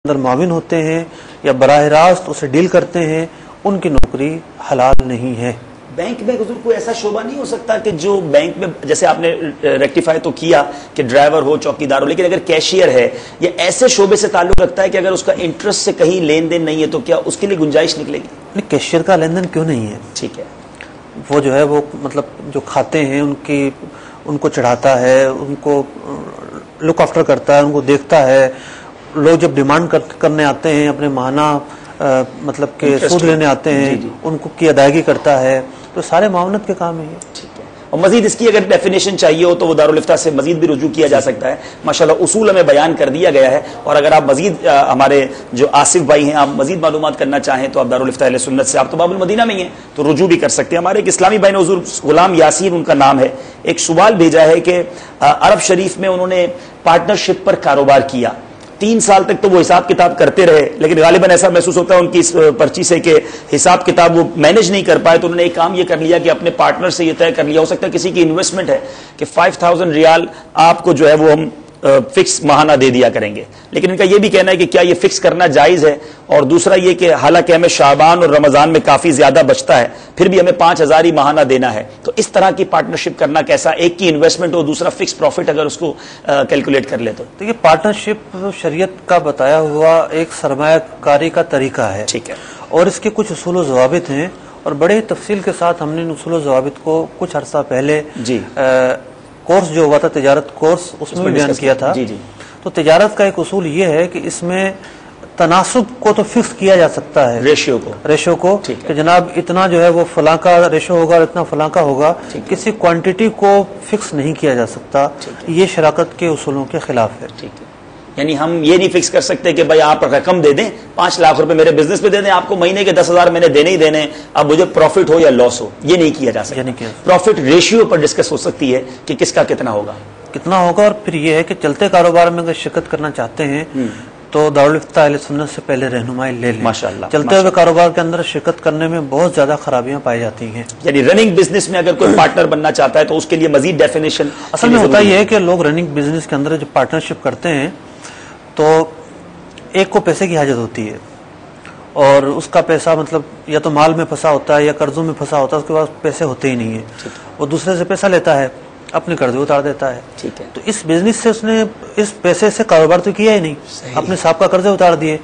اندر معاون ہوتے ہیں یا براہ راست اسے ڈیل کرتے ہیں، ان کی نوکری حلال نہیں ہے۔ بینک میں حضور کوئی ایسا شعبہ نہیں ہو سکتا کہ جو بینک میں، جیسے آپ نے ریکٹیفائی تو کیا کہ ڈرائیور ہو، چوکیدار ہو، لیکن اگر کیشیئر ہے یا ایسے شعبے سے تعلق رکھتا ہے کہ اگر اس کا انٹرسٹ سے کہیں لین دین نہیں ہے تو کیا اس کے لیے گنجائش نکلے گی؟ نہیں، کیشیئر کا لین دین کیوں نہیں ہے؟ ٹھیک ہے، وہ جو ہے وہ مطلب جو کھاتے ہیں ان کو چڑھاتا ہے، ان کو لک آفٹر کرتا ہے، ان کو دیکھتا ہے۔ لوگ جب ڈیمانڈ کرنے آتے ہیں، اپنے ماہانہ مطلب کہ سود لینے آتے ہیں، ان کو کی ادائیگی کرتا ہے، تو سارے معاونت کے کام ہیں۔ ٹھیک ہے، اور مزید اس کی اگر ڈیفینیشن چاہیے ہو تو وہ دارالفتہ سے مزید بھی رجوع کیا جا سکتا ہے۔ ماشاءاللہ اصول ہمیں بیان کر دیا گیا ہے، اور اگر آپ مزید ہمارے جو آصف بھائی ہیں، آپ مزید معلومات کرنا چاہیں تو آپ دارالفتہ اہل سنت سے، آپ تو باب المدینہ میں ہی ہیں تو رجوع بھی کر سکتے ہیں۔ ہمارے ایک اسلامی بھائی نے حضور غلام یاسین ان کا نام ہے، ایک سوال بھیجا ہے کہ عرب شریف میں انہوں نے پارٹنرشپ پر کاروبار کیا، 3 سال تک تو وہ حساب کتاب کرتے رہے، لیکن غالباً ایسا محسوس ہوتا ہے ان کی اس پرچی سے کہ حساب کتاب وہ مینج نہیں کر پائے، تو انہوں نے ایک کام یہ کر لیا کہ اپنے پارٹنر سے یہ طے کر لیا، ہو سکتا ہے کسی کی انویسٹمنٹ ہے کہ 5000 ریال آپ کو جو ہے وہ ہم فکس ماہانہ دے دیا کریں گے، لیکن ان کا یہ بھی کہنا ہے کہ کیا یہ فکس کرنا جائز ہے؟ اور دوسرا یہ کہ حالانکہ ہمیں شعبان اور رمضان میں کافی زیادہ بچتا ہے، پھر بھی ہمیں 5000 ہی ماہانہ دینا ہے، تو اس طرح کی پارٹنرشپ کرنا کیسا؟ ایک کی انویسٹمنٹ ہو، دوسرا فکس پروفٹ اگر اس کو کیلکولیٹ کر لے تو یہ پارٹنرشپ شریعت کا بتایا ہوا ایک سرمایہ کاری کا طریقہ ہے، ٹھیک ہے، اور اس کے کچھ اصول و ضوابط ہیں، اور بڑے تفصیل کے ساتھ ہم نے ان اصول و ضوابط کو کچھ عرصہ پہلے کورس جو ہوا تھا تجارت کورس، اس میں بیان کیا تھا۔ تو تجارت کا ایک اصول یہ ہے کہ اس میں تناسب کو تو فکس کیا جا سکتا ہے، ریشو کو کہ جناب اتنا جو ہے وہ فلاں کا ریشو ہوگا اور اتنا فلاں کا ہوگا، کسی کوانٹٹی کو فکس نہیں کیا جا سکتا، یہ شراکت کے اصولوں کے خلاف ہے۔ یعنی ہم یہ نہیں فکس کر سکتے کہ بھائی آپ رقم دے دیں، 5 لاکھ روپے میرے بزنس پہ دے دیں، آپ کو مہینے کے 10,000 میں نے دینے ہی دینے، اب مجھے پروفٹ ہو یا لاس ہو، یہ نہیں کیا جا سکتا۔ پروفٹ ریشیو پر ڈسکس ہو سکتی ہے کہ کس کا کتنا ہوگا، اور پھر یہ ہے کہ چلتے کاروبار میں اگر شرکت کرنا چاہتے ہیں تو دارالفتہ اہل سنت سے پہلے رہنمائی لے لیں۔ ماشاءاللہ، چلتے ہوئے کاروبار کے اندر شرکت کرنے میں بہت زیادہ خرابیاں پائی جاتی ہیں، یعنی رننگ بزنس میں اگر کوئی پارٹنر بننا چاہتا ہے تو اس کے لیے مزید ڈیفینیشن اصل میں ہوتا یہ ہے کہ لوگ رننگ بزنس کے اندر جو پارٹنرشپ کرتے ہیں تو ایک کو پیسے کی حاجت ہوتی ہے، اور اس کا پیسہ مطلب یا تو مال میں پھنسا ہوتا ہے یا قرضوں میں پھنسا ہوتا ہے، اس کے پاس پیسے ہوتے ہی نہیں ہیں، وہ دوسرے سے پیسہ لیتا ہے، اپنے قرضے اتار دیتا ہے۔ ٹھیک ہے، تو اس بزنس سے اس نے اس پیسے سے کاروبار تو کیا ہی نہیں، اپنے صاحب کا قرضے اتار دیے۔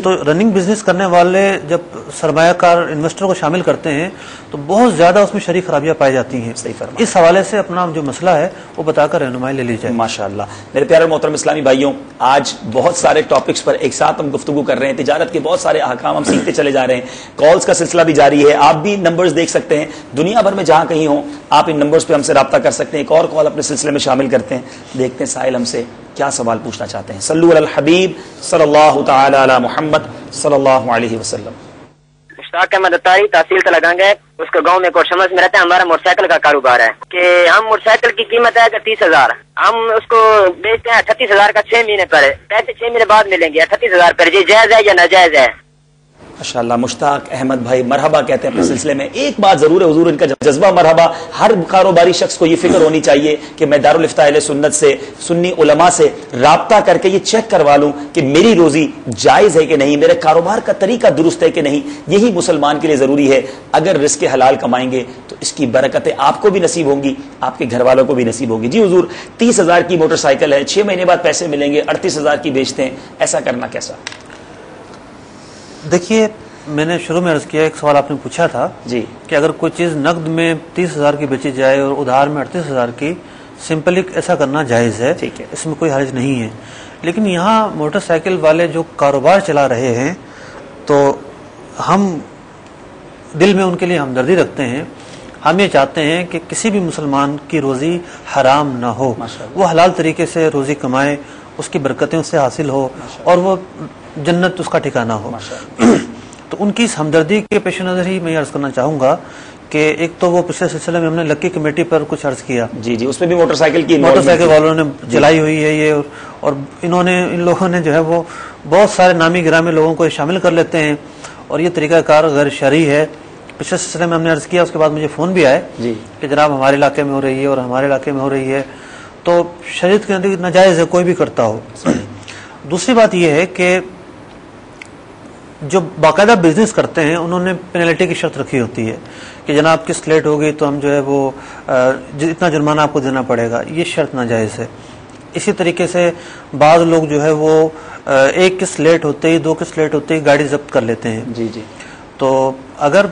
تو رننگ بزنس کرنے والے جب سرمایہ کار انویسٹر کو شامل کرتے ہیں تو بہت زیادہ اس میں شریک خرابیاں پائی جاتی ہیں۔ اس حوالے سے اپنا جو مسئلہ ہے وہ بتا کر رہنمائی لے لی جائے۔ ماشاءاللہ، میرے پیارے محترم اسلامی بھائیوں، آج بہت سارے ٹاپکس پر ایک ساتھ ہم گفتگو کر رہے ہیں، تجارت کے بہت سارے احکام ہم سیکھتے چلے جا رہے ہیں، کالز کا سلسلہ بھی جاری ہے، آپ بھی نمبرز دیکھ سکتے ہیں، دنیا بھر میں جہاں کہیں ہوں آپ ان نمبرز پہ ہم سے رابطہ کر سکتے ہیں۔ ایک اور کال اپنے سلسلے میں شامل کرتے ہیں، دیکھتے ہیں سائل ہم سے کیا سوال پوچھنا چاہتے ہیں۔ صلو علی الحبیب صلی اللہ تعالی علی محمد صلی اللہ علیہ وسلم۔ مشتاق احمد اتاری تحصیل کا لگائیں گے، اس کو گاؤں میں کوٹشمس میں رہتا ہے، ہمارا موٹر سائیکل کا کاروبار ہے کہ ہم موٹر سائیکل کی قیمت ہے کہ 30,000، ہم اس کو بیچتے ہیں 38,000 کا 6 مہینے پر، پیسے 6 مہینے بعد ملیں گے 38,000 پر، یہ جائز ہے یا ناجائز ہے؟ ماشاءاللہ، مشتاق احمد بھائی مرحبا کہتے ہیں اپنے سلسلے میں۔ ایک بات ضرور ہے حضور، ان کا جذبہ مرحبا، ہر کاروباری شخص کو یہ فکر ہونی چاہیے کہ میں دارالفتہ اہل سنت سے، سنی علماء سے رابطہ کر کے یہ چیک کروا لوں کہ میری روزی جائز ہے کہ نہیں، میرے کاروبار کا طریقہ درست ہے کہ نہیں۔ یہی مسلمان کے لیے ضروری ہے۔ اگر رزق حلال کمائیں گے تو اس کی برکتیں آپ کو بھی نصیب ہوں گی، آپ کے گھر والوں کو بھی نصیب ہوگی۔ جی حضور، 30,000 کی موٹر سائیکل ہے، 6 مہینے بعد پیسے ملیں گے، 38,000 کی بیچتے ہیں، ایسا کرنا کیسا؟ دیکھیے، میں نے شروع میں عرض کیا، ایک سوال آپ نے پوچھا تھا جی کہ اگر کوئی چیز نقد میں 30,000 کی بیچی جائے اور ادھار میں 38,000 کی، سمپلی ایسا کرنا جائز ہے، ٹھیک ہے، اس میں کوئی حرج نہیں ہے۔ لیکن یہاں موٹر سائیکل والے جو کاروبار چلا رہے ہیں تو ہم دل میں ان کے لیے ہمدردی رکھتے ہیں، ہم یہ چاہتے ہیں کہ کسی بھی مسلمان کی روزی حرام نہ ہو، وہ حلال طریقے سے روزی کمائے، اس کی برکتیں اس سے حاصل ہو اور وہ جنت اس کا ٹھکانہ ہو۔ تو ان کی اس ہمدردی کے پیش نظر ہی میں عرض کرنا چاہوں گا کہ ایک تو وہ پچھلے سلسلے میں ہم نے لکی کمیٹی پر کچھ عرض کیا، جی جی، اس میں بھی موٹر سائیکل والوں نے چلائی ہوئی ہے یہ، اور ان لوگوں نے جو ہے وہ بہت سارے نامی گرامی لوگوں کو شامل کر لیتے ہیں، اور یہ طریقہ کار غیر شرعی ہے۔ پچھلے سلسلے میں ہم نے عرض کیا، اس کے بعد مجھے فون بھی آئے کہ جناب ہمارے علاقے میں ہو رہی ہے اور ہمارے علاقے میں ہو رہی ہے، تو شریعت کے اندر ناجائز ہے، کوئی بھی کرتا ہو۔ دوسری بات یہ ہے کہ جو باقاعدہ بزنس کرتے ہیں انہوں نے پینلٹی کی شرط رکھی ہوتی ہے کہ جناب کس لیٹ ہوگی تو ہم جو ہے وہ اتنا جرمانہ آپ کو دینا پڑے گا، یہ شرط ناجائز ہے۔ اسی طریقے سے بعض لوگ جو ہے وہ ایک قسط لیٹ ہوتے ہی 2 قسط لیٹ ہوتے ہی گاڑی ضبط کر لیتے ہیں۔ جی جی۔ تو اگر